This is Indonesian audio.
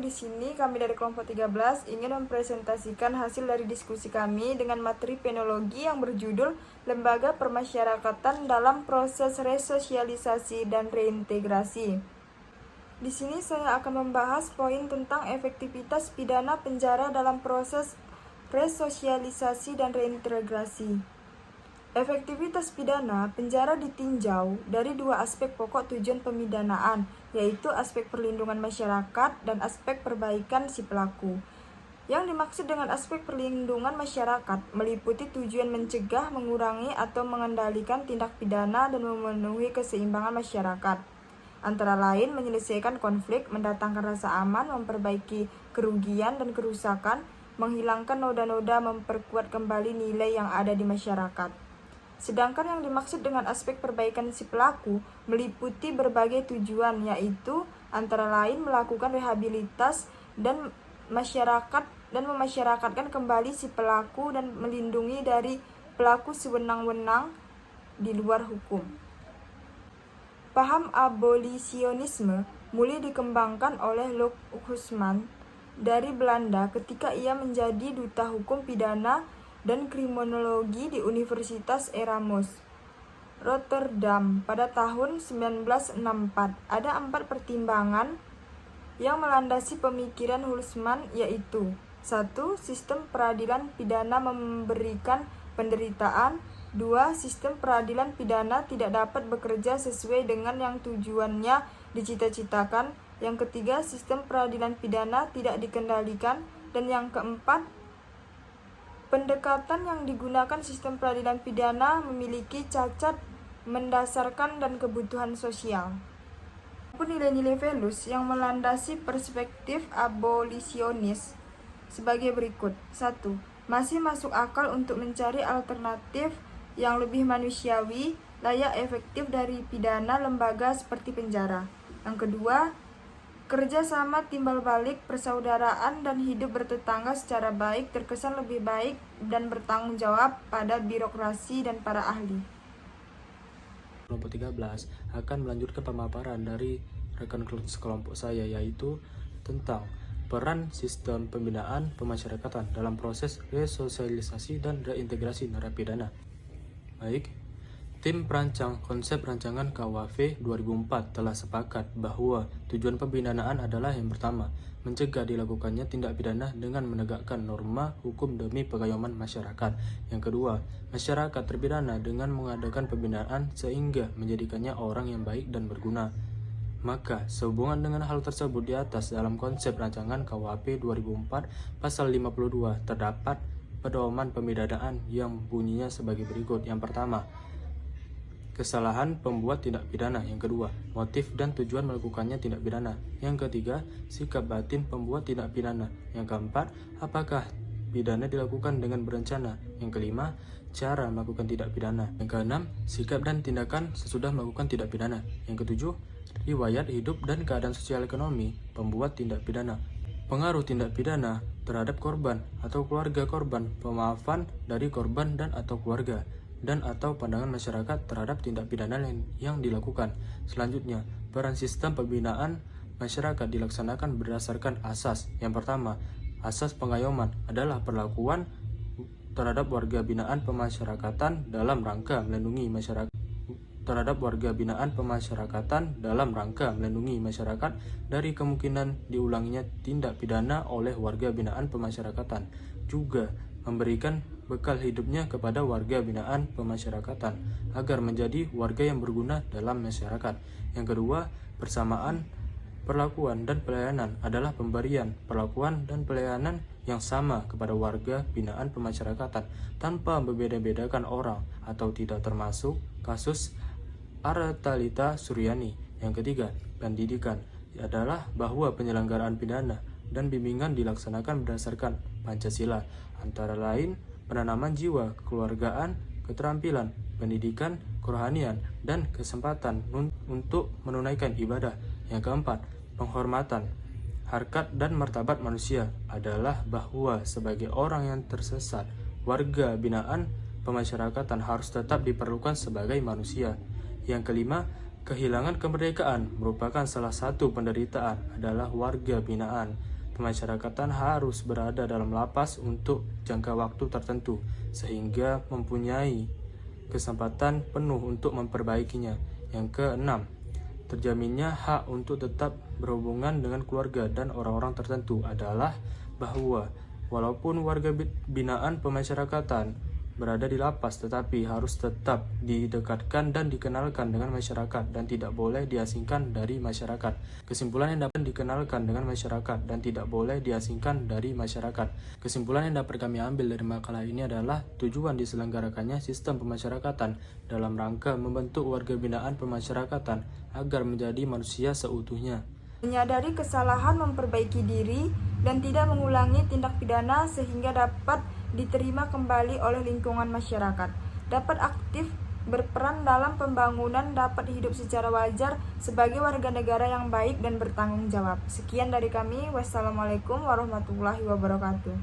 di sini kami dari kelompok 13 ingin mempresentasikan hasil dari diskusi kami dengan materi penologi yang berjudul Lembaga Permasyarakatan dalam Proses Resosialisasi dan Reintegrasi. Di sini saya akan membahas poin tentang efektivitas pidana penjara dalam proses resosialisasi dan reintegrasi. Efektivitas pidana penjara ditinjau dari dua aspek pokok tujuan pemidanaan, yaitu aspek perlindungan masyarakat dan aspek perbaikan si pelaku. Yang dimaksud dengan aspek perlindungan masyarakat meliputi tujuan mencegah, mengurangi, atau mengendalikan tindak pidana dan memenuhi keseimbangan masyarakat. Antara lain menyelesaikan konflik, mendatangkan rasa aman, memperbaiki kerugian dan kerusakan, menghilangkan noda-noda, memperkuat kembali nilai yang ada di masyarakat. Sedangkan yang dimaksud dengan aspek perbaikan si pelaku meliputi berbagai tujuan, yaitu antara lain melakukan rehabilitas dan memasyarakatkan kembali si pelaku dan melindungi dari pelaku sewenang-wenang di luar hukum. Paham abolisionisme mulai dikembangkan oleh Lok Husman dari Belanda ketika ia menjadi duta hukum pidana dan kriminologi di Universitas Erasmus, Rotterdam pada tahun 1964. Ada 4 pertimbangan yang melandasi pemikiran Husman, yaitu 1. Sistem peradilan pidana memberikan penderitaan. 2. Sistem peradilan pidana tidak dapat bekerja sesuai dengan yang tujuannya dicita-citakan. Yang ketiga, sistem peradilan pidana tidak dikendalikan. Dan yang keempat, pendekatan yang digunakan sistem peradilan pidana memiliki cacat mendasarkan dan kebutuhan sosial. Nilai-nilai velus yang melandasi perspektif abolisionis sebagai berikut. 1. Masih masuk akal untuk mencari alternatif yang lebih manusiawi, layak, efektif dari pidana lembaga seperti penjara. Yang kedua, kerjasama timbal balik, persaudaraan, dan hidup bertetangga secara baik terkesan lebih baik dan bertanggung jawab pada birokrasi dan para ahli. Kelompok 13 akan melanjutkan pemaparan dari rekan sekelompok saya, yaitu tentang peran sistem pembinaan pemasyarakatan dalam proses resosialisasi dan reintegrasi narapidana. Baik, tim perancang konsep rancangan KUHP 2004 telah sepakat bahwa tujuan pembinaan adalah yang pertama, mencegah dilakukannya tindak pidana dengan menegakkan norma hukum demi pengayoman masyarakat. Yang kedua, masyarakat terpidana dengan mengadakan pembinaan sehingga menjadikannya orang yang baik dan berguna. Maka, sehubungan dengan hal tersebut di atas dalam konsep rancangan KUHP 2004 pasal 52 terdapat pedoman pemidanaan yang bunyinya sebagai berikut. Yang pertama, kesalahan pembuat tindak pidana. Yang kedua, motif dan tujuan melakukannya tindak pidana. Yang ketiga, sikap batin pembuat tindak pidana. Yang keempat, apakah pidana dilakukan dengan berencana. Yang kelima, cara melakukan tindak pidana. Yang keenam, sikap dan tindakan sesudah melakukan tindak pidana. Yang ketujuh, riwayat hidup dan keadaan sosial ekonomi pembuat tindak pidana. Pengaruh tindak pidana terhadap korban atau keluarga korban, pemaafan dari korban dan atau keluarga, dan atau pandangan masyarakat terhadap tindak pidana yang dilakukan. Selanjutnya, peran sistem pembinaan masyarakat dilaksanakan berdasarkan asas. Yang pertama, asas pengayoman adalah perlakuan terhadap warga binaan pemasyarakatan dalam rangka melindungi masyarakat dari kemungkinan diulanginya tindak pidana oleh warga binaan pemasyarakatan. Juga memberikan bekal hidupnya kepada warga binaan pemasyarakatan agar menjadi warga yang berguna dalam masyarakat. Yang kedua, persamaan perlakuan dan pelayanan adalah pemberian perlakuan dan pelayanan yang sama kepada warga binaan pemasyarakatan tanpa membeda-bedakan orang atau tidak, termasuk kasus Artalita Suryani. Yang ketiga, pendidikan adalah bahwa penyelenggaraan pidana dan bimbingan dilaksanakan berdasarkan Pancasila, antara lain penanaman jiwa kekeluargaan, keterampilan, pendidikan, kerohanian, dan kesempatan untuk menunaikan ibadah. Yang keempat, penghormatan harkat dan martabat manusia adalah bahwa sebagai orang yang tersesat, warga binaan pemasyarakatan harus tetap diperlukan sebagai manusia. Yang kelima, kehilangan kemerdekaan merupakan salah satu penderitaan adalah warga binaan pemasyarakatan harus berada dalam lapas untuk jangka waktu tertentu, sehingga mempunyai kesempatan penuh untuk memperbaikinya. Yang keenam, terjaminnya hak untuk tetap berhubungan dengan keluarga dan orang-orang tertentu adalah bahwa walaupun warga binaan pemasyarakatan berada di lapas, tetapi harus tetap didekatkan dan dikenalkan dengan masyarakat dan tidak boleh diasingkan dari masyarakat. Kesimpulan yang dapat dikenalkan dengan masyarakat dan tidak boleh diasingkan dari masyarakat. Kesimpulan yang dapat kami ambil dari makalah ini adalah tujuan diselenggarakannya sistem pemasyarakatan dalam rangka membentuk warga binaan pemasyarakatan agar menjadi manusia seutuhnya. Menyadari kesalahan, memperbaiki diri, dan tidak mengulangi tindak pidana sehingga dapat diterima kembali oleh lingkungan masyarakat, dapat aktif berperan dalam pembangunan, dapat hidup secara wajar sebagai warga negara yang baik dan bertanggung jawab. Sekian dari kami. Wassalamualaikum warahmatullahi wabarakatuh.